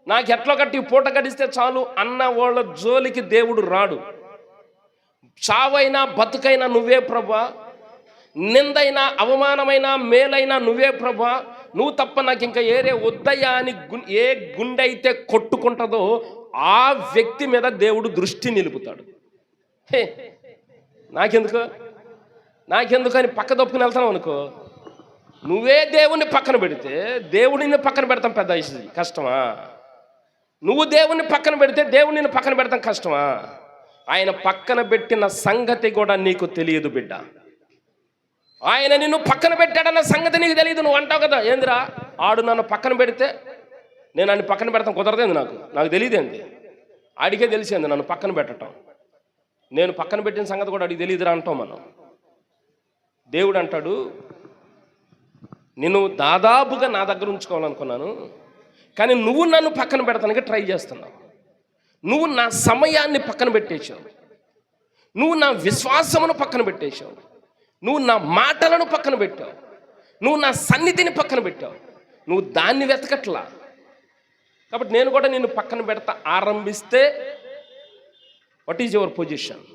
నాకు ఎట్లా కట్టి పూట గడిస్తే చాలు అన్న వాళ్ళ జోలికి దేవుడు రాడు. చావైనా బతుకైనా నువ్వే ప్రభా, నిందైనా అవమానమైనా మేలైనా నువ్వే ప్రభా, నువ్వు తప్ప నాకు ఇంకా ఏరే వద్దయ్యా అని ఏ గుండె అయితే కొట్టుకుంటుందో ఆ వ్యక్తి మీద దేవుడు దృష్టి నిలుపుతాడు. హే నాకెందుకు అని పక్క దప్పుకుని వెళ్తాను అనుకో, నువ్వే దేవుణ్ణి పక్కన పెడితే దేవుడిని పక్కన పెడతాం పెద్ద కష్టమా? నువ్వు దేవుణ్ణి పక్కన పెడితే దేవుడిని పక్కన పెడతాం కష్టమా? ఆయన పక్కన పెట్టిన సంగతి కూడా నీకు తెలియదు బిడ్డ. ఆయన నిన్ను పక్కన పెట్టాడన్న సంగతి నీకు తెలియదు. నువ్వు అంటావు కదా, ఏందిరా ఆడు నన్ను పక్కన పెడితే నేను అన్ని పక్కన పెడతాం కుదరదేంది, నాకు తెలియదేంది, ఆడికే తెలిసింది నన్ను పక్కన పెట్టడం. నేను పక్కన పెట్టిన సంగతి కూడా అడిగి తెలియదురా అంటాం మనం. దేవుడు అంటాడు, నేను దాదాపుగా నా దగ్గర ఉంచుకోవాలనుకున్నాను, కానీ నువ్వు నన్ను పక్కన పెడతానికి ట్రై చేస్తున్నావు. నువ్వు నా సమయాన్ని పక్కన పెట్టేశావు, నువ్వు నా విశ్వాసమును పక్కన పెట్టేశావు, నువ్వు నా మాటలను పక్కన పెట్టావు, నువ్వు నా సన్నిధిని పక్కన పెట్టావు, నువ్వు దాన్ని వెతకట్లా. కాబట్టి నేను కూడా నిన్ను పక్కన పెడతా ఆరంభిస్తే వాట్ ఈజ్ యువర్ పొజిషన్?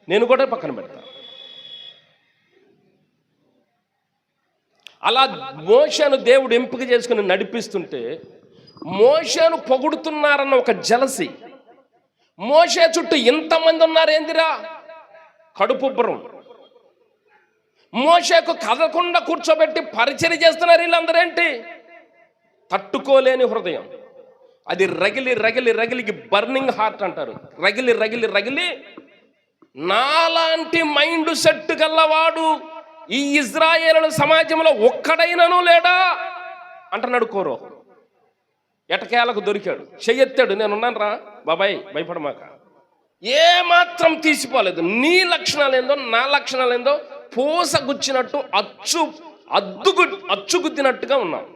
నేను కూడా పక్కన పెడతా. అలా మోషేను దేవుడు ఎంపిక చేసుకుని నడిపిస్తుంటే మోషేను పొగుడుతున్నారన్న ఒక జలసి, మోషే చుట్టూ ఇంతమంది ఉన్నారేందిరా కడుపుబ్బరం, మోషేకు కదలకుండా కూర్చోబెట్టి పరిచర్య చేస్తున్నారు వీళ్ళందరేంటి? తట్టుకోలేని హృదయం అది రగిలి రగిలి రగిలికి బర్నింగ్ హార్ట్ అంటారు. రగిలి రగిలి రగిలి నాలాంటి మైండ్ సెట్ గల్లవాడు ఈ ఇజ్రాయేలు సమాజంలో ఒక్కడైనను లేడా అంటున్నాడు కోరో. ఎటకేలకు దొరికాడు, చెయ్యెత్తాడు, నేనున్నాను రా బాబాయ్ భయపడమాక. ఏ మాత్రం తీసిపోలేదు. నీ లక్షణాలేందో నా లక్షణాలేందో పూసగుచ్చినట్టు అచ్చుగుద్దినట్టుగా ఉన్నాం.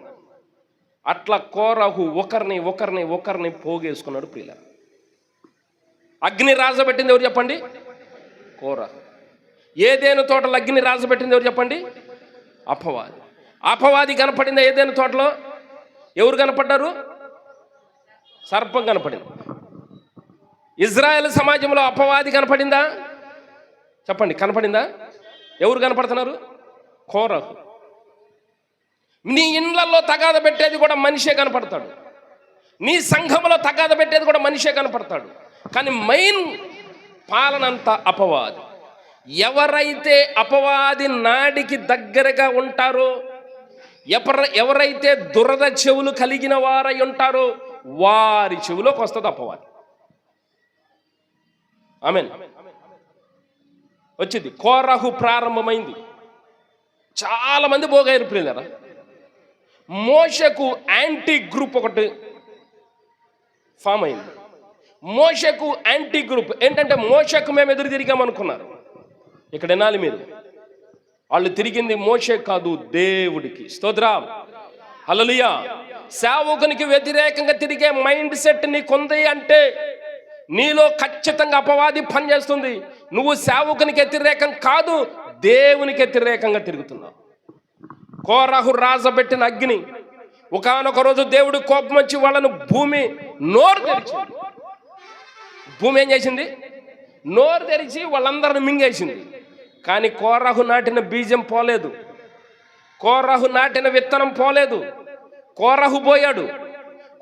అట్లా కోరహు ఒకరిని ఒకరిని ఒకరిని పోగేసుకున్నాడు. ప్రియుల, అగ్ని రాజబెట్టింది ఎవరు చెప్పండి? కోరహు. ఏదేను తోటలో అగ్ని రాజబెట్టింది ఎవరు చెప్పండి? అపవాది. అపవాది కనపడిందా ఏదేను తోటలో? ఎవరు కనపడ్డారు? సర్పం కనపడింది. ఇజ్రాయెల్ సమాజంలో అపవాది కనపడిందా చెప్పండి? కనపడిందా? ఎవరు కనపడుతున్నారు? కోరహు. నీ ఇండ్లలో తగాద పెట్టేది కూడా మనిషే కనపడతాడు, నీ సంఘంలో తగాద పెట్టేది కూడా మనిషే కనపడతాడు. కానీ మెయిన్ పాలనంతా అపవాది. ఎవరైతే అపవాది నాడికి దగ్గరగా ఉంటారో, ఎవరైతే దురద చెవులు కలిగిన వారై ఉంటారో వారి చెవులోకి వస్తుంది అపవాది. ఆమేన్. వచ్చింది. కోరహు ప్రారంభమైంది. చాలా మంది పోగారు ప్రియులారా. మోషేకు యాంటీ గ్రూప్ ఒకటి ఫామ్ అయింది. మోషేకు యాంటీ గ్రూప్ ఏంటంటే మోషేకు మేము ఎదురు తిరిగామనుకున్నారు. ఇక్కడ వినాలి మీరు, వాళ్ళు తిరిగింది మోషే కాదు, దేవుడికి. స్తోత్రం, హల్లెలూయా. సేవకునికి వ్యతిరేకంగా తిరిగే మైండ్ సెట్ నీకుంది అంటే నీలో ఖచ్చితంగా అపవాది పనిచేస్తుంది. నువ్వు సేవకునికి వ్యతిరేకం కాదు, దేవునికి వ్యతిరేకంగా తిరుగుతున్నావు. కోరహు రాజబెట్టిన అగ్ని. ఒకానొక రోజు దేవుడు కోపం వచ్చి వాళ్ళను భూమి నోరు తెరిచింది. భూమి ఏం చేసింది? నోరు తెరిచి వాళ్ళందరిని మింగేసింది. కానీ కోరహు నాటిన బీజం పోలేదు, కోరహు నాటిన విత్తనం పోలేదు. కోరహు పోయాడు.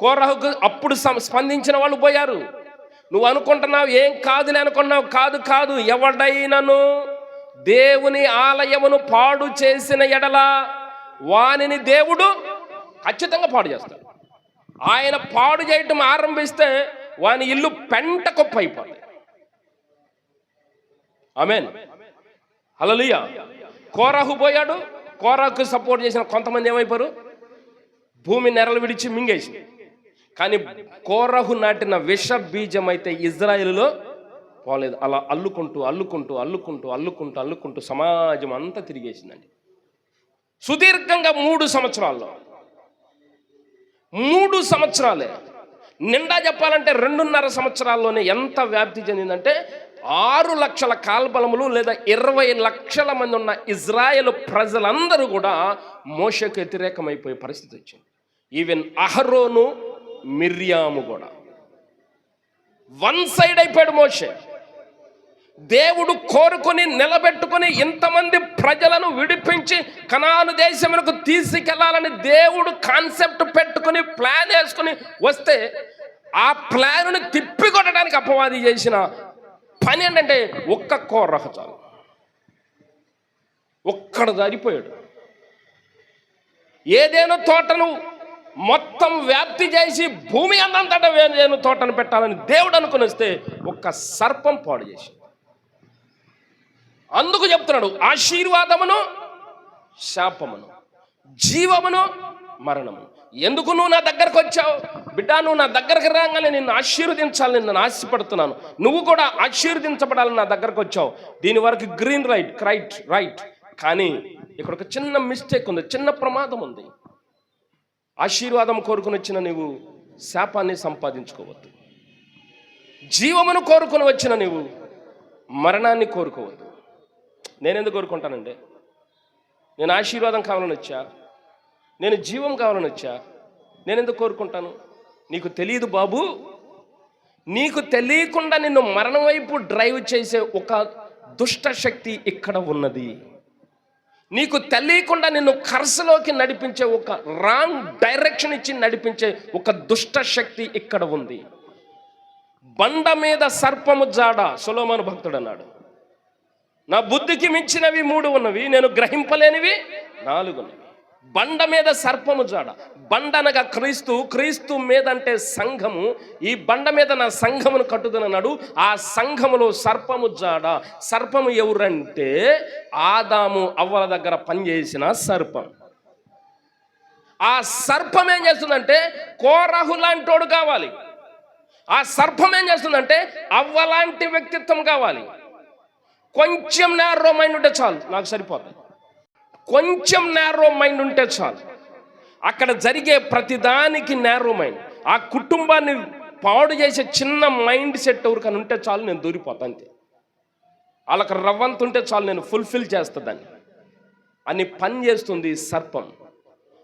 కోరహుకు అప్పుడు స్పందించిన వాళ్ళు పోయారు. నువ్వు అనుకుంటున్నావు ఏం కాదులే అనుకున్నావు. కాదు. ఎవడైనను దేవుని ఆలయమును పాడు చేసిన ఎడల వానిని దేవుడు ఖచ్చితంగా పాడు చేస్తాడు. ఆయన పాడు చేయటం ఆరంభిస్తే వాని ఇల్లు పెంట కుప్ప అయిపోతుంది. ఆమేన్, హల్లెలూయా. కోరహు పోయాడు. కోరహుకు సపోర్ట్ చేసిన కొంతమంది ఏమైపోయారు? భూమి నెరలు విడిచి మింగేసి. కానీ కోరహు నాటిన విష బీజం అయితే ఇజ్రాయేలులో పోలేదు. అలా అల్లుకుంటూ సమాజం అంతా తిరిగేసిందండి. సుదీర్ఘంగా 3 సంవత్సరాల్లో 3 సంవత్సరాలే నిండా చెప్పాలంటే 2.5 సంవత్సరాల్లోనే ఎంత వ్యాప్తి చెందిందంటే 6 లక్షల కాల్బలములు లేదా 20 లక్షల మంది ఉన్న ఇజ్రాయేల్ ప్రజలందరూ కూడా మోషేకు వ్యతిరేకమైపోయే పరిస్థితి వచ్చింది. ఈవెన్ అహరోను, మిర్యాము కూడా వన్ సైడ్ అయిపోయాడు మోషే. దేవుడు కోరుకొని నిలబెట్టుకొని ఇంతమంది ప్రజలను విడిపించి కనాను దేశమునకు తీసుకెళ్లాలని దేవుడు కాన్సెప్ట్ పెట్టుకుని ప్లాన్ వేసుకుని వస్తే ఆ ప్లాన్ను తిప్పికొట్టడానికి అపవాది చేసిన పని ఏంటంటే ఒక్క కోరహ చాలు, ఒక్కడ సరిపోయాడు. ఏదేనో తోటను మొత్తం వ్యాప్తి చేసి భూమి అందంతటా ఏదేనో తోటను పెట్టాలని దేవుడు అనుకుని వస్తే ఒక్క సర్పం పాడు చేసి. అందుకు చెప్తున్నాడు, ఆశీర్వాదమును శాపమును, జీవమును మరణమును. ఎందుకు నువ్వు నా దగ్గరకు వచ్చావు బిడ్డ? నువ్వు నా దగ్గరకు రాగానే నిన్ను ఆశీర్వదించాలని నేను ఆశపడుతున్నాను. నువ్వు కూడా ఆశీర్వదించబడాలని నా దగ్గరకు వచ్చావు. దీని వరకు గ్రీన్ రైట్. కానీ ఇక్కడ ఒక చిన్న మిస్టేక్ ఉంది, చిన్న ప్రమాదం ఉంది. ఆశీర్వాదం కోరుకుని వచ్చిన నీవు శాపాన్ని సంపాదించుకోవద్దు. జీవమును కోరుకుని వచ్చిన నీవు మరణాన్ని కోరుకోవద్దు. నేనెందుకు కోరుకుంటానండి? నేను ఆశీర్వాదం కావాలని వచ్చా, నేను జీవం కావాలని వచ్చా. నేనెందుకు కోరుకుంటాను? నీకు తెలియదు బాబు, నీకు తెలియకుండా నిన్ను మరణం వైపు డ్రైవ్ చేసే ఒక దుష్ట శక్తి ఇక్కడ ఉన్నది. నీకు తెలియకుండా నిన్ను కర్సలోకి నడిపించే ఒక రాంగ్ డైరెక్షన్ ఇచ్చి నడిపించే ఒక దుష్ట శక్తి ఇక్కడ ఉంది. బండ మీద సర్పము జాడ, సొలొమోను భక్తుడు అన్నాడు. నా బుద్ధికి మించినవి 3 ఉన్నవి, నేను గ్రహింపలేనివి 4 ఉన్నవి. బండ మీద సర్పము జాడ. బండ అనగా క్రీస్తు మీద అంటే సంఘము. ఈ బండ మీద నా సంఘమును కట్టుదనన్నాడు. ఆ సంఘములో సర్పము జాడ. సర్పము ఎవరంటే ఆదాము అవ్వల దగ్గర పనిచేసిన సర్పం. ఆ సర్పం ఏం చేస్తుందంటే కోరహు లాంటోడు కావాలి. ఆ సర్పం ఏం చేస్తుందంటే అవ్వలాంటి వ్యక్తిత్వం కావాలి. కొంచెం నేరో మైండ్ ఉంటే చాలు, నాకు సరిపోతుంది. కొంచెం నేరో మైండ్ ఉంటే చాలు. అక్కడ జరిగే ప్రతిదానికి నేరో మైండ్. ఆ కుటుంబాన్ని పాడు చేసే చిన్న మైండ్ సెట్ ఎవరికని ఉంటే చాలు, నేను దూరిపోతాను అంతే. వాళ్ళకి రవ్వంత ఉంటే చాలు, నేను ఫుల్ఫిల్ చేస్తుందని అని పని చేస్తుంది సర్పం,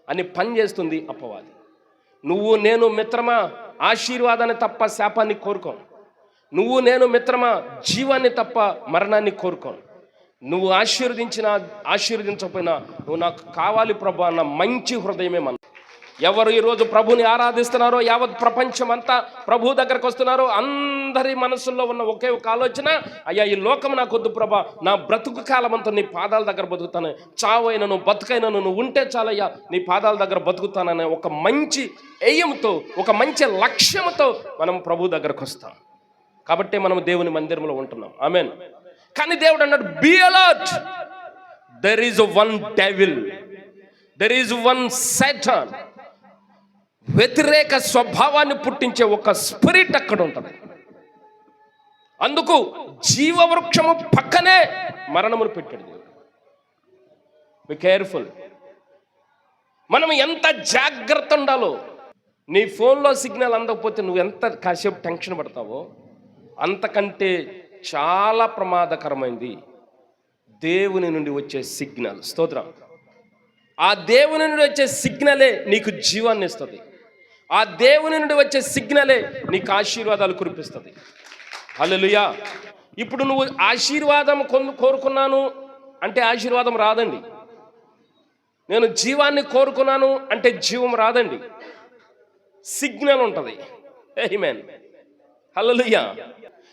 అని పని చేస్తుంది అపవాది. నువ్వు నేను మిత్రమా ఆశీర్వాదాన్ని తప్ప శాపాన్ని కోరుకోను. నువ్వు నేను మిత్రమా జీవాన్ని తప్ప మరణాన్ని కోరుకోను. నువ్వు ఆశీర్వదించకపోయినా నువ్వు నాకు కావాలి ప్రభు అన్న మంచి హృదయమే మన. ఎవరు ఈరోజు ప్రభుని ఆరాధిస్తున్నారో, యావత్ ప్రపంచం అంతా ప్రభు దగ్గరకు వస్తున్నారో, అందరి మనసుల్లో ఉన్న ఒకే ఒక ఆలోచన, అయ్యా ఈ లోకం నాకు వద్దు ప్రభా, నా బ్రతుకు కాలం అంతా నీ పాదాల దగ్గర బతుకుతాను, చావైనను బతుకైనను నువ్వు ఉంటే చాలయ్యా నీ పాదాల దగ్గర బతుకుతాననే ఒక మంచి ఎయ్యంతో, ఒక మంచి లక్ష్యంతో మనం ప్రభు దగ్గరకు వస్తాం. కాబట్టి మనం దేవుని మందిరంలో ఉంటున్నాం. ఆమేన్. కానీ దేవుడు అన్నాడు, be alert, there is one devil, there is one Satan. వ్యతిరేక స్వభావాన్ని పుట్టించే ఒక స్పిరిట్ అక్కడ ఉంటుంది. అందుకు జీవవృక్షము పక్కనే మరణమును పెట్టాడు దేవుడు. Be careful. మనం ఎంత జాగ్రత్త ఉండాలో. నీ ఫోన్లో సిగ్నల్ అందకపోతే నువ్వు ఎంత కాసేపు టెన్షన్ పడతావో, అంతకంటే చాలా ప్రమాదకరమైంది దేవుని నుండి వచ్చే సిగ్నల్. స్తోత్రం. ఆ దేవుని నుండి వచ్చే సిగ్నలే నీకు జీవాన్ని ఇస్తుంది. ఆ దేవుని నుండి వచ్చే సిగ్నలే నీకు ఆశీర్వాదాలు కురిపిస్తుంది. హల్లెలూయా. ఇప్పుడు నువ్వు ఆశీర్వాదం కోరుకున్నాను అంటే ఆశీర్వాదం రాదండి. నేను జీవాన్ని కోరుకున్నాను అంటే జీవం రాదండి. సిగ్నల్ ఉంటుంది. ఆమేన్. హల్లెలూయా.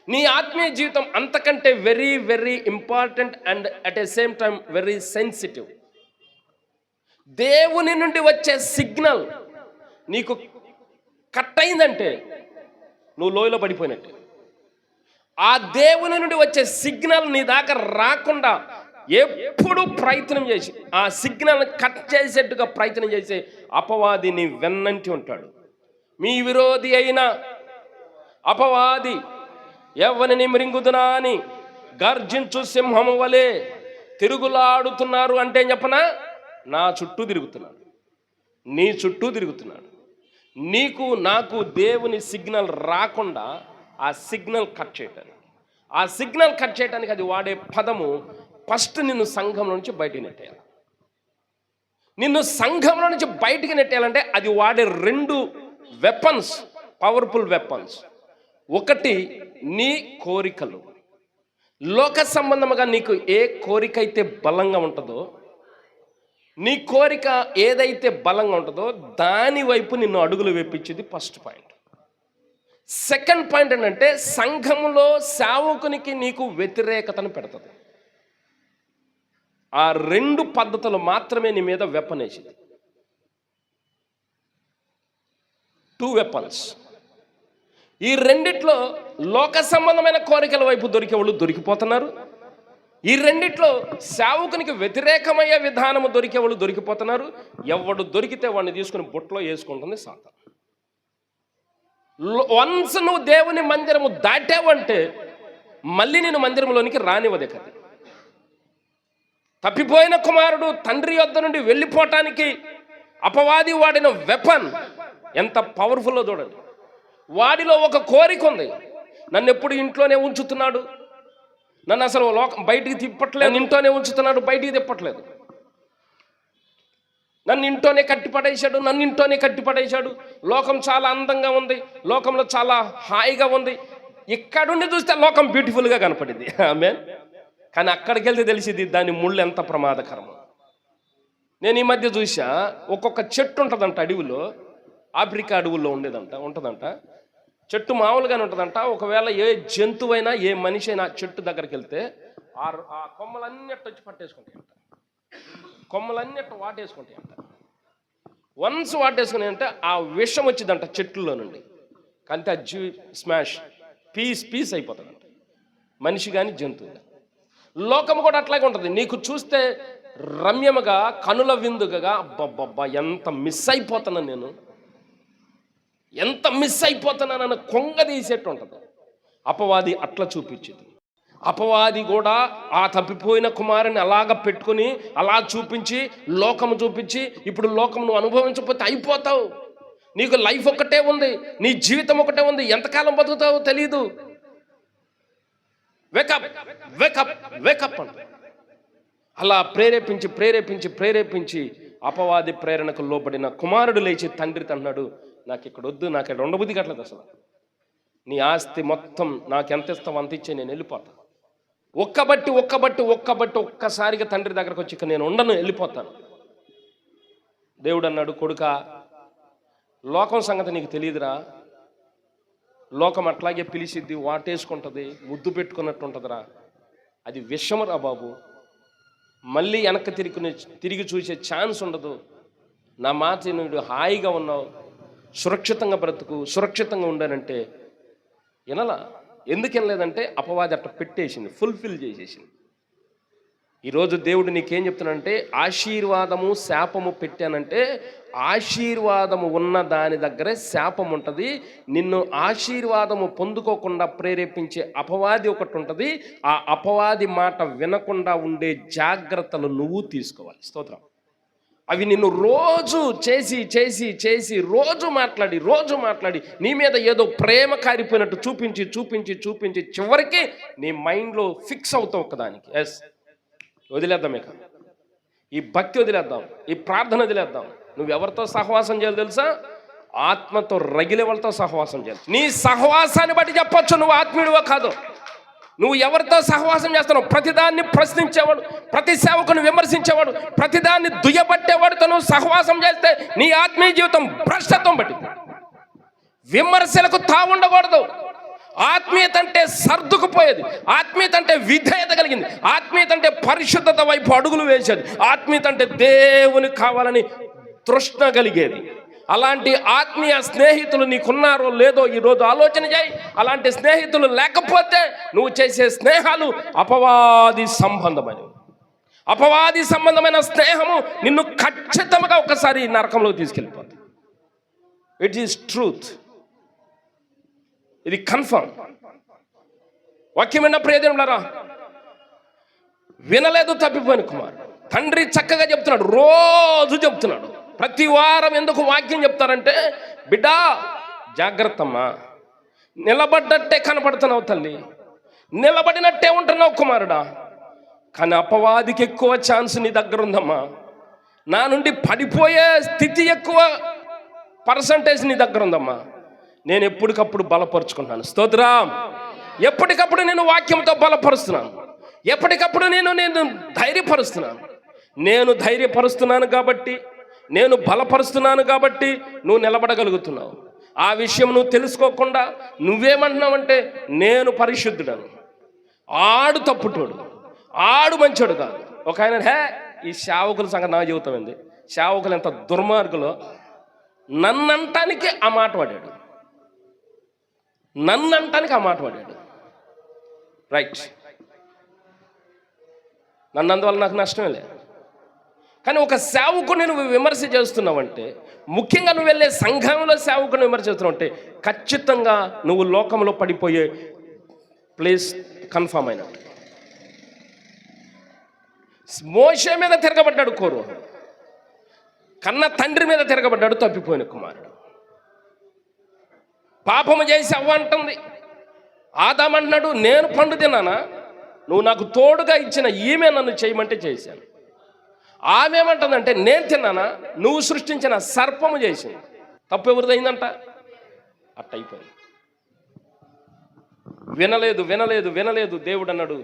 నీ ఆత్మీయ జీవితం అంతకంటే very very important and at a same time very sensitive. దేవుని నుండి వచ్చే సిగ్నల్ నీకు కట్ అయిందంటే నువ్వు లోయలో పడిపోయినట్టే. ఆ దేవుని నుండి వచ్చే సిగ్నల్ నీ దాకా రాకుండా ఎప్పుడు ప్రయత్నం చేసి ఆ సిగ్నల్ కట్ చేసేట్టుగా ప్రయత్నం చేసే అపవాది నీ వెన్నంటి ఉంటాడు. మీ విరోధి అయిన అపవాది ఎవరిని మృంగుదునా అని గర్జించు సింహము వలె తిరుగులాడుతున్నారు. అంటే చెప్పనా, నా చుట్టూ తిరుగుతున్నాడు, నీ చుట్టూ తిరుగుతున్నాడు. నీకు నాకు దేవుని సిగ్నల్ రాకుండా ఆ సిగ్నల్ కట్ చేయటానికి అది వాడే పదము ఫస్ట్ నిన్ను సంఘం నుంచి బయట నెట్టేయాలి. నిన్ను సంఘంలో నుంచి బయటికి నెట్టేయాలంటే అది వాడే 2 వెపన్స్, పవర్ఫుల్ వెపన్స్. ఒకటి నీ కోరికలు. లోక సంబంధముగా నీకు ఏ కోరిక అయితే బలంగా ఉంటుందో, నీ కోరిక ఏదైతే బలంగా ఉంటుందో దాని వైపు నిన్ను అడుగులు వేపించేది ఫస్ట్ పాయింట్. సెకండ్ పాయింట్ ఏంటంటే సంఘములో సేవకునికి నీకు వ్యతిరేకతను పెడుతుంది. ఆ 2 పద్ధతులు మాత్రమే నీ మీద వెపనేసింది. 2 వెపన్స్. ఈ రెండిట్లో లోక సంబంధమైన కోరికల వైపు దొరికే వాళ్ళు దొరికిపోతున్నారు. ఈ రెండిట్లో సేవకునికి వ్యతిరేకమయ్యే విధానము దొరికే వాళ్ళు దొరికిపోతున్నారు. ఎవడు దొరికితే వాడిని తీసుకుని బుట్టలో వేసుకుంటుంది సాతాను. వన్స్ నువ్వు దేవుని మందిరము దాటావంటే మళ్ళీ నేను మందిరంలోనికి రానివ్వదే కదా. తప్పిపోయిన కుమారుడు తండ్రి యొద్ద నుండి వెళ్ళిపోవటానికి అపవాది వాడిన వెపన్ ఎంత పవర్ఫుల్లో చూడండి. వాడిలో ఒక కోరిక ఉంది, నన్ను ఎప్పుడు ఇంట్లోనే ఉంచుతున్నాడు, నన్ను అసలు బయటికి తిప్పట్లేదు, ఇంట్లోనే ఉంచుతున్నాడు, బయటికి తిప్పట్లేదు, నన్ను ఇంట్లోనే కట్టిపడేశాడు. లోకం చాలా అందంగా ఉంది, లోకంలో చాలా హాయిగా ఉంది. ఇక్కడుండి చూస్తే లోకం బ్యూటిఫుల్గా కనపడింది, ఆమెన్. కానీ అక్కడికి వెళ్తే తెలిసింది దాని ముళ్ళు ఎంత ప్రమాదకరమో. నేను ఈ మధ్య చూసా, ఒక్కొక్క చెట్టు ఉంటుందంట అడవిలో, ఆఫ్రికా అడవుల్లో ఉంటుందంట. చెట్టు మామూలుగానే ఉంటుందంట. ఒకవేళ ఏ జంతువైనా ఏ మనిషి అయినా చెట్టు దగ్గరికి వెళ్తే ఆ కొమ్మలన్నిటి వచ్చి పట్టేసుకుంటాయంట, కొమ్మలన్నిటి వాటేసుకుంటాయంట. వన్స్ వాటేసుకుని అంటే ఆ విషం వచ్చిందంట చెట్లలో నుండి, కంటే ఆ స్మాష్ పీస్ అయిపోతుందంట, మనిషి కానీ జంతువు కానీ. లోకం కూడా అట్లాగే ఉంటుంది. నీకు చూస్తే రమ్యముగా కనుల విందుగా అబ్బబ్బబ్బా ఎంత మిస్ అయిపోతున్నాను నేను, ఎంత మిస్ అయిపోతున్నానని కొంగ తీసేట్టు ఉంటుంది. అపవాది అట్లా చూపించింది. అపవాది కూడా ఆ తప్పిపోయిన కుమారుని అలాగ పెట్టుకుని అలా చూపించి లోకము చూపించి, ఇప్పుడు లోకం నువ్వు అనుభవించకపోతే అయిపోతావు, నీకు లైఫ్ ఒక్కటే ఉంది, నీ జీవితం ఒకటే ఉంది, ఎంతకాలం బతుకుతావో తెలీదు, వేకప్ వేకప్ వేకప్ అంట. అలా ప్రేరేపించి అపవాది ప్రేరణకు లోబడిన కుమారుడు లేచి తండ్రితో అన్నాడు, నాకు ఇక్కడ వద్దు, నాకు ఇక్కడ ఉండబుద్ధి కట్టలేదు, అసలు నీ ఆస్తి మొత్తం నాకు ఎంత ఇస్తావు అంత ఇచ్చే నేను వెళ్ళిపోతాను. ఒక్కసారిగా తండ్రి దగ్గరకు వచ్చి ఇక్కడ నేను ఉండను, వెళ్ళిపోతాను. దేవుడు అన్నాడు, కొడుకా, లోకం సంగతి నీకు తెలియదురా, లోకం అట్లాగే పిలిచిద్ది, వాటేసుకుంటుంది, ముద్దు పెట్టుకున్నట్టు ఉంటుందిరా, అది విషమురా బాబు, మళ్ళీ వెనక్కి తిరిగి చూసే ఛాన్స్ ఉండదు. నా మాట నువ్వు హాయిగా ఉన్నావు, సురక్షితంగా బ్రతుకు, సురక్షితంగా ఉండానంటే వినలా. ఎందుకు వినలేదంటే అపవాది అట్లా పెట్టేసింది, ఫుల్ఫిల్ చేసేసింది. ఈరోజు దేవుడు నీకేం చెప్తున్నాడంటే, ఆశీర్వాదము శాపము పెట్టానంటే ఆశీర్వాదము ఉన్న దాని దగ్గరే శాపం ఉంటుంది. నిన్ను ఆశీర్వాదము పొందుకోకుండా ప్రేరేపించే అపవాది ఒకటి ఉంటుంది. ఆ అపవాది మాట వినకుండా ఉండే జాగ్రత్తలు నువ్వు తీసుకోవాలి. స్తోత్రం. అవి నిన్ను రోజు చేసి రోజు మాట్లాడి నీ మీద ఏదో ప్రేమ కారిపోయినట్టు చూపించి చివరికి నీ మైండ్లో ఫిక్స్ అవుతావు ఒకదానికి. ఎస్, వదిలేద్దాం, ఇక ఈ భక్తి వదిలేద్దాం, ఈ ప్రార్థన వదిలేద్దాం. నువ్వెవరితో సహవాసం చేయాలి తెలుసా? ఆత్మతో రగిలే వాళ్ళతో సహవాసం చేయాలి. నీ సహవాసాన్ని బట్టి చెప్పొచ్చు నువ్వు ఆత్మీయుడివో కాదో. నువ్వు ఎవరితో సహవాసం చేస్తున్నావు? ప్రతిదాన్ని ప్రశ్నించేవాడు, ప్రతి సేవకుని విమర్శించేవాడు, ప్రతిదాన్ని దుయ్యబట్టేవాడితో నువ్వు సహవాసం చేస్తే నీ ఆత్మీయ జీవితం భ్రష్టత్వం పట్టింది. విమర్శలకు తావుండకూడదు. ఆత్మీయత అంటే సర్దుకుపోయేది, ఆత్మీయత అంటే విధేయత కలిగింది, ఆత్మీయత అంటే పరిశుద్ధత వైపు అడుగులు వేసేది, ఆత్మీయత అంటే దేవుని కావాలని తృష్ణ కలిగేది. అలాంటి ఆత్మీయ స్నేహితులు నీకున్నారో లేదో ఈరోజు ఆలోచన చేయి. అలాంటి స్నేహితులు లేకపోతే నువ్వు చేసే స్నేహాలు అపవాది సంబంధమైనవి. అపవాది సంబంధమైన స్నేహము నిన్ను ఖచ్చితంగా ఒకసారి నరకంలో తీసుకెళ్ళిపోతుంది. ఇట్ ఈస్ ట్రూత్, ఇది కన్ఫర్మ్. వాక్యమైన ప్రియదేవులారా, వినలేదు తప్పిపోయిన కుమారుడు. తండ్రి చక్కగా చెప్తున్నాడు, రోజు చెప్తున్నాడు. ప్రతి వారం ఎందుకు వాక్యం చెప్తారంటే, బిడ్డా జాగ్రత్తమ్మా, నిలబడ్డట్టే కనపడుతున్నావు తల్లి, నిలబడినట్టే ఉంటున్నావు కుమారుడా, కానీ అపవాదికి ఎక్కువ ఛాన్స్ నీ దగ్గర ఉందమ్మా. నా నుండి పడిపోయే స్థితి ఎక్కువ పర్సంటేజ్ నీ దగ్గర ఉందమ్మా. నేను ఎప్పటికప్పుడు బలపరుచుకుంటున్నాను. స్తోత్రం. ఎప్పటికప్పుడు నేను వాక్యంతో బలపరుస్తున్నాను. ఎప్పటికప్పుడు నేను ధైర్యపరుస్తున్నాను. నేను ధైర్యపరుస్తున్నాను కాబట్టి, నేను బలపరుస్తున్నాను కాబట్టి నువ్వు నిలబడగలుగుతున్నావు. ఆ విషయం నువ్వు తెలుసుకోకుండా నువ్వేమంటున్నావంటే నేను పరిశుద్ధుడను, ఆడు తప్పుటోడు, ఆడు మంచోడు కాదు. ఒక ఆయన ఈ సేవకుల సంగతి నాకు చెబుతామండి. సేవకులు ఎంత దుర్మార్గులో నన్నంటానికి ఆ మాట వాడాడు. నన్నంటానికి ఆ మాట వాడాడు. రైట్, నన్నందువల్ల నాకు నష్టమే లేదు. కానీ ఒక సేవకుని నువ్వు విమర్శ చేస్తున్నావంటే, ముఖ్యంగా నువ్వు వెళ్ళే సంఘంలో సేవకుని విమర్శ చేస్తున్నావు అంటే ఖచ్చితంగా నువ్వు లోకంలో పడిపోయే ప్లేస్ కన్ఫర్మ్ అయినట్టు. మోషే మీద తిరగబడ్డాడు కోరు, కన్న తండ్రి మీద తిరగబడ్డాడు తప్పిపోయిన కుమారుడు. పాపము చేసి అవ్వ అంటుంది, ఆదామంటున్నాడు నేను పండు తిన్నానా, నువ్వు నాకు తోడుగా ఇచ్చిన ఈమె నన్ను చేయమంటే చేశాను. ఆమె ఏమంటుందంటే నేను తిన్నానా, నువ్వు సృష్టించిన సర్పము చేసింది. తప్పు ఎవరిదైందంట? అట్ట అయిపోయింది. వినలేదు. దేవుడు అన్నాడు,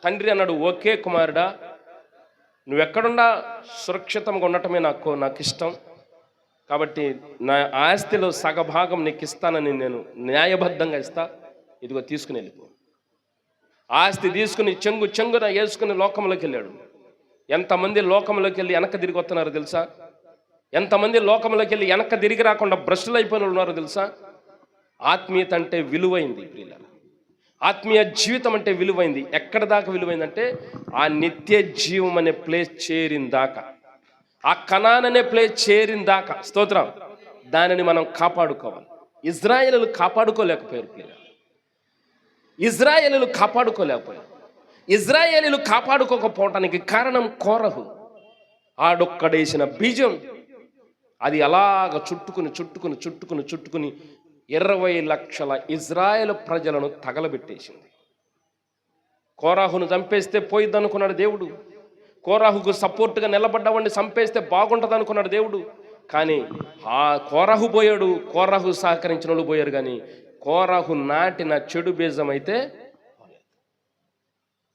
తండ్రి అన్నాడు, ఓకే కుమారుడా, నువ్వెక్కడున్నా సురక్షితంగా ఉండటమే నాకు ఇష్టం. కాబట్టి నా ఆస్తిలో సగభాగం నీకు ఇస్తానని నేను న్యాయబద్ధంగా ఇస్తా. ఇదిగో తీసుకుని వెళ్ళిపో. ఆస్తి తీసుకుని చెంగున వేసుకుని లోకంలోకి వెళ్ళాడు. ఎంతమంది లోకంలోకి వెళ్ళి వెనక్కి తిరిగి వస్తున్నారో తెలుసా? ఎంతమంది లోకంలోకి వెళ్ళి వెనక్కి తిరిగి రాకుండా భ్రష్టులు అయిపోయిన ఉన్నారో తెలుసా? ఆత్మీయత అంటే విలువైంది ప్రియులారా. ఆత్మీయ జీవితం అంటే విలువైంది. ఎక్కడ దాకా విలువైందంటే ఆ నిత్య జీవం అనే ప్లేస్ చేరిన దాకా, ఆ కనాన్ అనే ప్లేస్ చేరిన దాకా. స్తోత్రం. దానిని మనం కాపాడుకోవాలి. ఇజ్రాయేలీలు కాపాడుకోలేకపోయారు ప్రియులారా. ఇజ్రాయేలీలు కాపాడుకోకపోవటానికి కారణం కోరహు. ఆడొక్కడేసిన బీజం అది అలాగ చుట్టుకుని 20 లక్షల ఇజ్రాయేల్ ప్రజలను తగలబెట్టేసింది. కోరాహును చంపేస్తే పోయిద్దనుకున్నాడు దేవుడు. కోరాహుకు సపోర్ట్గా నిలబడ్డవాడిని చంపేస్తే బాగుంటుంది అనుకున్నాడు దేవుడు. కానీ ఆ కోరాహు పోయాడు, కోరాహు సహకరించిన వాళ్ళు పోయారు. కానీ కోరాహు నాటిన చెడు బీజం అయితే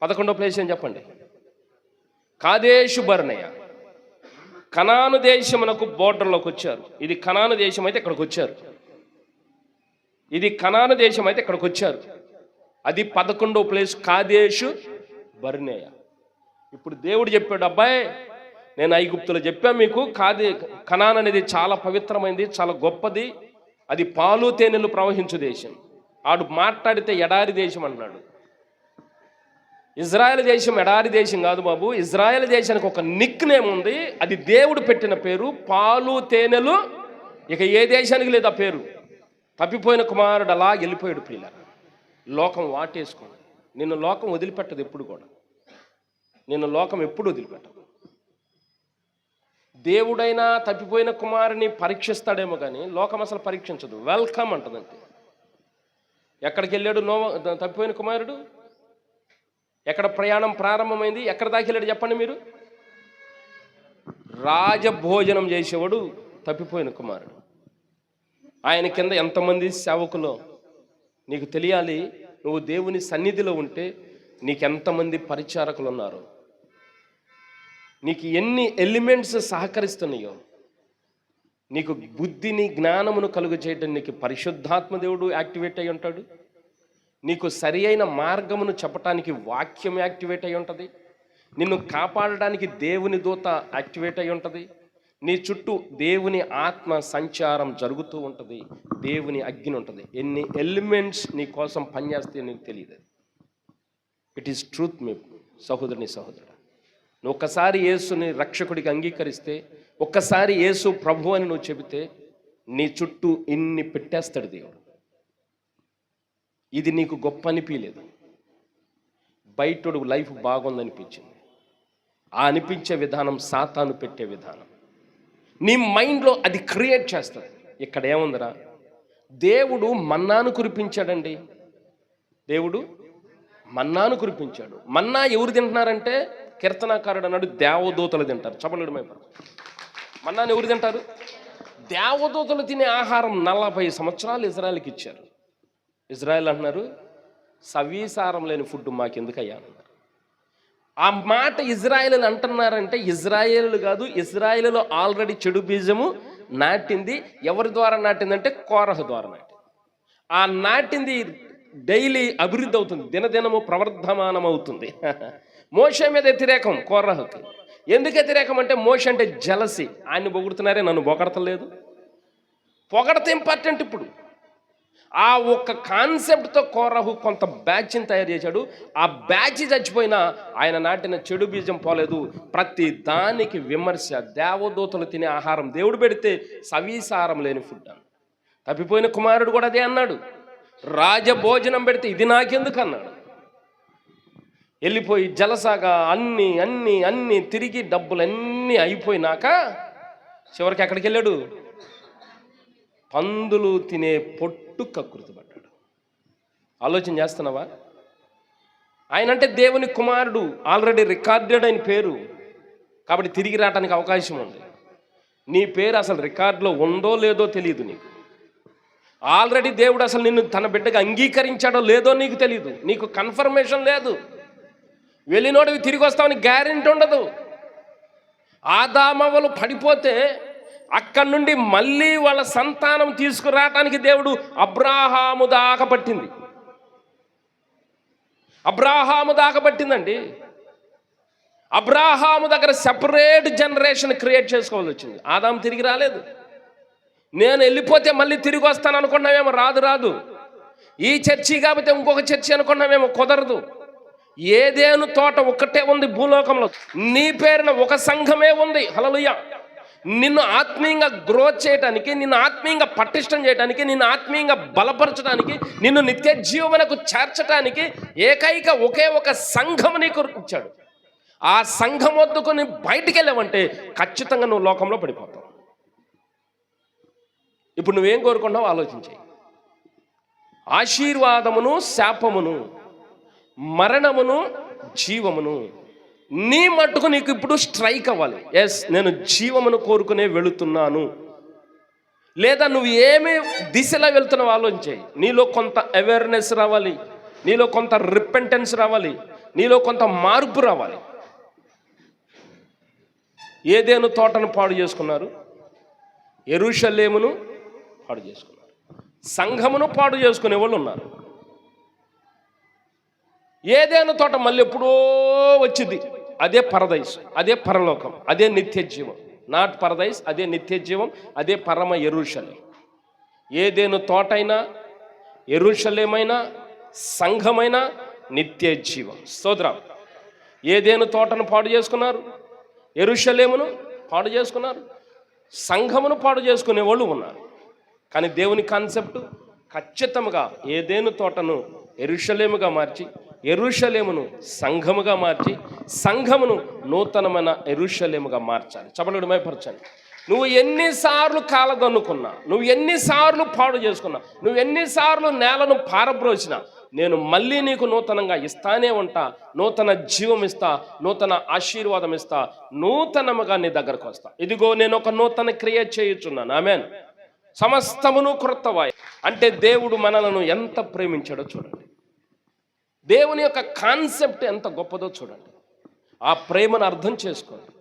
11వ ప్లేస్ ఏం చెప్పండి? కాదేషు బర్నేయ. కనాను దేశమునకు బోర్డర్లోకి వచ్చారు. ఇది కనాను దేశం అయితే ఇక్కడికి వచ్చారు. అది 11వ ప్లేస్ కాదేషు బర్నేయ. ఇప్పుడు దేవుడు చెప్పాడు, అబ్బాయి నేను ఐగుప్తులో చెప్పాను మీకు, కనాన్ అనేది చాలా పవిత్రమైనది, చాలా గొప్పది, అది పాలు తేనెలు ప్రవహించు దేశం. ఆడు మాట్లాడితే ఎడారి దేశం అన్నాడు. ఇజ్రాయెల్ దేశం ఎడారి దేశం కాదు బాబు. ఇజ్రాయెల్ దేశానికి ఒక నిక్ నేమ్ ఉంది, అది దేవుడు పెట్టిన పేరు, పాలు తేనెలు. ఇక ఏ దేశానికి లేదు ఆ పేరు. తప్పిపోయిన కుమారుడు అలా వెళ్ళిపోయాడు ప్రియులారా. లోకం వాటేసుకుంది. నిన్ను లోకం వదిలిపెట్టదు ఎప్పుడు కూడా. ఎప్పుడు వదిలిపెట్టదు. దేవుడైనా తప్పిపోయిన కుమారుని పరీక్షిస్తాడేమో కానీ లోకం అసలు పరీక్షించదు. వెల్కమ్ అంటదంతే. ఎక్కడికి వెళ్ళాడు తప్పిపోయిన కుమారుడు? ఎక్కడ ప్రయాణం ప్రారంభమైంది? ఎక్కడ దాకా వెళ్ళాడు చెప్పండి మీరు? రాజభోజనం చేసేవాడు తప్పిపోయిన కుమారుడు. ఆయన కింద ఎంతమంది సేవకులో నీకు తెలియాలి. నువ్వు దేవుని సన్నిధిలో ఉంటే నీకెంతమంది పరిచారకులు ఉన్నారు, నీకు ఎన్ని ఎలిమెంట్స్ సహకరిస్తున్నాయో. నీకు బుద్ధిని జ్ఞానమును కలుగు చేయడం నీకు పరిశుద్ధాత్మ దేవుడు యాక్టివేట్ అయి ఉంటాడు. నీకు సరి అయిన మార్గమును చెప్పటానికి వాక్యం యాక్టివేట్ అయి ఉంటుంది. నిన్ను కాపాడడానికి దేవుని దూత యాక్టివేట్ అయి ఉంటుంది. నీ చుట్టూ దేవుని ఆత్మ సంచారం జరుగుతూ ఉంటుంది. దేవుని అగ్ని ఉంటుంది. ఎన్ని ఎలిమెంట్స్ నీ కోసం పనిచేస్తాయో నీకు తెలియదు. ఇట్ ఈస్ ట్రూత్ మీ సహోదరుని సహోదరుడు. నువ్వు ఒక్కసారి యేసుని రక్షకుడికి అంగీకరిస్తే, ఒక్కసారి యేసు ప్రభు అని నువ్వు చెబితే నీ చుట్టూ ఇన్ని పెట్టేస్తాడు దేవుడు. ఇది నీకు గొప్ప అనిపించలేదు, బయటోడు లైఫ్ బాగుందనిపించింది. ఆ అనిపించే విధానం సాతాను పెట్టే విధానం. నీ మైండ్లో అది క్రియేట్ చేస్తుంది. ఇక్కడ ఏముందిరా, దేవుడు మన్నాను కురిపించాడండి. దేవుడు మన్నాను కురిపించాడు. మన్నా ఎవరు తింటున్నారంటే కీర్తనాకారుడు అన్నాడు, దేవదూతలు తింటారు. చపలుడు మైపరు మన్నాన్ని ఎవరు తింటారు? దేవదూతలు తినే ఆహారం 40 సంవత్సరాలు ఇజ్రాయెల్కి ఇచ్చారు. ఇజ్రాయెల్ అంటున్నారు, సవీసారం లేని ఫుడ్ మాకెందుకయ్యా అన్నారు. ఆ మాట ఇజ్రాయేల్ అంటున్నారంటే ఇజ్రాయేలు కాదు, ఇజ్రాయేలులో ఆల్రెడీ చెడు బీజము నాటింది. ఎవరి ద్వారా నాటిందంటే కోరహు ద్వారా నాటింది. ఆ నాటింది డైలీ అభివృద్ధి అవుతుంది, దినదినము ప్రవర్ధమానం అవుతుంది. మోషే మీద వ్యతిరేకం కోరహుకి. ఎందుకు వ్యతిరేకం అంటే మోషే అంటే జలసి. ఆయన్ని పొగుడుతున్నారే, నన్ను పొగడతలేదు. పొగడత ఇంపార్టెంట్. ఇప్పుడు ఆ ఒక్క కాన్సెప్ట్తో కోరహు కొంత బ్యాచ్ని తయారు చేశాడు. ఆ బ్యాచ్ చచ్చిపోయినా ఆయన నాటిన చెడు బీజం పోలేదు. ప్రతి దానికి విమర్శ. దేవదూతలు తినే ఆహారం దేవుడు పెడితే సవీసారం లేని ఫుడ్ అని. తప్పిపోయిన కుమారుడు కూడా అదే అన్నాడు. రాజభోజనం పెడితే ఇది నాకెందుకు అన్నాడు. వెళ్ళిపోయి జలసాగా అన్ని అన్ని అన్ని తిరిగి డబ్బులన్నీ అయిపోయినాక చివరికి ఎక్కడికి వెళ్ళాడు? పందులు తినే పొట్టు కక్కుర్తిపడ్డాడు. ఆలోచన చేస్తున్నావా? ఆయన అంటే దేవుని కుమారుడు, ఆల్రెడీ రికార్డెడ్ అయిన పేరు, కాబట్టి తిరిగి రావడానికి అవకాశం ఉంది. నీ పేరు అసలు రికార్డులో ఉందో లేదో తెలియదు నీకు. ఆల్రెడీ దేవుడు అసలు నిన్ను తన బిడ్డగా అంగీకరించాడో లేదో నీకు తెలియదు. నీకు కన్ఫర్మేషన్ లేదు. వెళ్ళినోడివి తిరిగి వస్తామని గ్యారెంటీ ఉండదు. ఆదామవ్వలు పడిపోతే అక్కడి నుండి మళ్ళీ వాళ్ళ సంతానం తీసుకురావటానికి దేవుడు అబ్రాహాము దాకా పట్టింది. అబ్రాహాము దాకా పట్టిందండి. అబ్రాహాము దగ్గర సెపరేట్ జనరేషన్ క్రియేట్ చేసుకోవాల్సి వచ్చింది. ఆదాము తిరిగి రాలేదు. నేను వెళ్ళిపోతే మళ్ళీ తిరిగి వస్తాను అనుకున్నామేమో, రాదు. ఈ చర్చి కాకపోతే ఇంకొక చర్చి అనుకున్నామేమో, కుదరదు. ఏదేను తోట ఒక్కటే ఉంది భూలోకంలో. నీ పేరున ఒక సంఘమే ఉంది. హల్లెలూయా. నిన్ను ఆత్మీయంగా గ్రోత్ చేయడానికి, నిన్ను ఆత్మీయంగా పటిష్టం చేయడానికి, నిన్ను ఆత్మీయంగా బలపరచడానికి, నిన్ను నిత్య జీవమునకు చేర్చడానికి ఏకైక ఒకే ఒక సంఘం నీకు ఇచ్చాడు. ఆ సంఘం వద్దకు నువ్వు బయటికి వెళ్ళావంటే ఖచ్చితంగా నువ్వు లోకంలో పడిపోతావు. ఇప్పుడు నువ్వేం కోరుకుంటావో ఆలోచించాయి. ఆశీర్వాదమును శాపమును, మరణమును జీవమును నీ మట్టుకు నీకు ఇప్పుడు స్ట్రైక్ అవ్వాలి. ఎస్, నేను జీవమును కోరుకునే వెళుతున్నాను. లేదా నువ్వు ఏమి దిశలో వెళ్తున్నావు ఆలోచించాయి. నీలో కొంత అవేర్నెస్ రావాలి, నీలో కొంత రిపెంటెన్స్ రావాలి, నీలో కొంత మార్పు రావాలి. ఏదేను తోటను పాడు చేసుకున్నారు, యెరూషలేమును పాడు చేసుకున్నారు, సంఘమును పాడు చేసుకునే వాళ్ళు ఉన్నారు. ఏదేను తోట మళ్ళీ ఎప్పుడో వచ్చింది. అదే పరదైస్, అదే పరలోకం, అదే నిత్య జీవం. నాట్ పరదైస్, అదే నిత్య జీవం, అదే పరమ యెరూషలేం. ఏదేను తోటైనా, యెరూషలేమైనా, సంఘమైనా నిత్య జీవం. స్తోత్రం. ఏదేను తోటను పాడు చేసుకున్నారు, యెరూషలేమును పాడు చేసుకున్నారు, సంఘమును పాడు చేసుకునే వాళ్ళు ఉన్నారు. కానీ దేవుని కాన్సెప్ట్ ఖచ్చితంగా ఏదేను తోటను యెరూషలేముగా మార్చి, యెరూషలేమును సంఘముగా మార్చి, సంఘమును నూతనమైన యెరూషలేముగా మార్చాలి. చపలుడు మైపరచాలి. నువ్వు ఎన్నిసార్లు కాలదన్నుకున్నా, నువ్వు ఎన్నిసార్లు పాడు చేసుకున్నా, నువ్వు ఎన్నిసార్లు నేలను పారబ్రోచినా, నేను మళ్ళీ నీకు నూతనంగా ఇస్తానే ఉంటా. నూతన జీవం ఇస్తా, నూతన ఆశీర్వాదం ఇస్తా, నూతనముగా నీ దగ్గరకు వస్తా. ఇదిగో నేను ఒక నూతన క్రియేట్ చేయుచున్నాను. ఆమేన్. సమస్తమును క్రొత్తవాయి. అంటే దేవుడు మనలను ఎంత ప్రేమించాడో చూడండి. దేవుని యొక్క కాన్సెప్ట్ ఎంత గొప్పదో చూడండి. ఆ ప్రేమను అర్థం చేసుకోండి.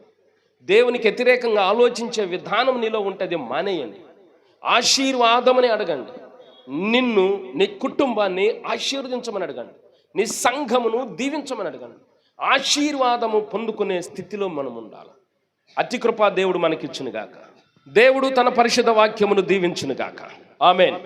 దేవునికి వ్యతిరేకంగా ఆలోచించే విధానం నీలో ఉంటుంది, మానేయండి. ఆశీర్వాదమని అడగండి. నిన్ను, నీ కుటుంబాన్ని ఆశీర్వదించమని అడగండి. నీ సంఘమును దీవించమని అడగండి. ఆశీర్వాదము పొందుకునే స్థితిలో మనం ఉండాలి. అతి కృపా దేవుడు మనకిచ్చునుగాక. దేవుడు తన పరిశుద్ధ వాక్యమును దీవించునుగాక. ఆమేన్.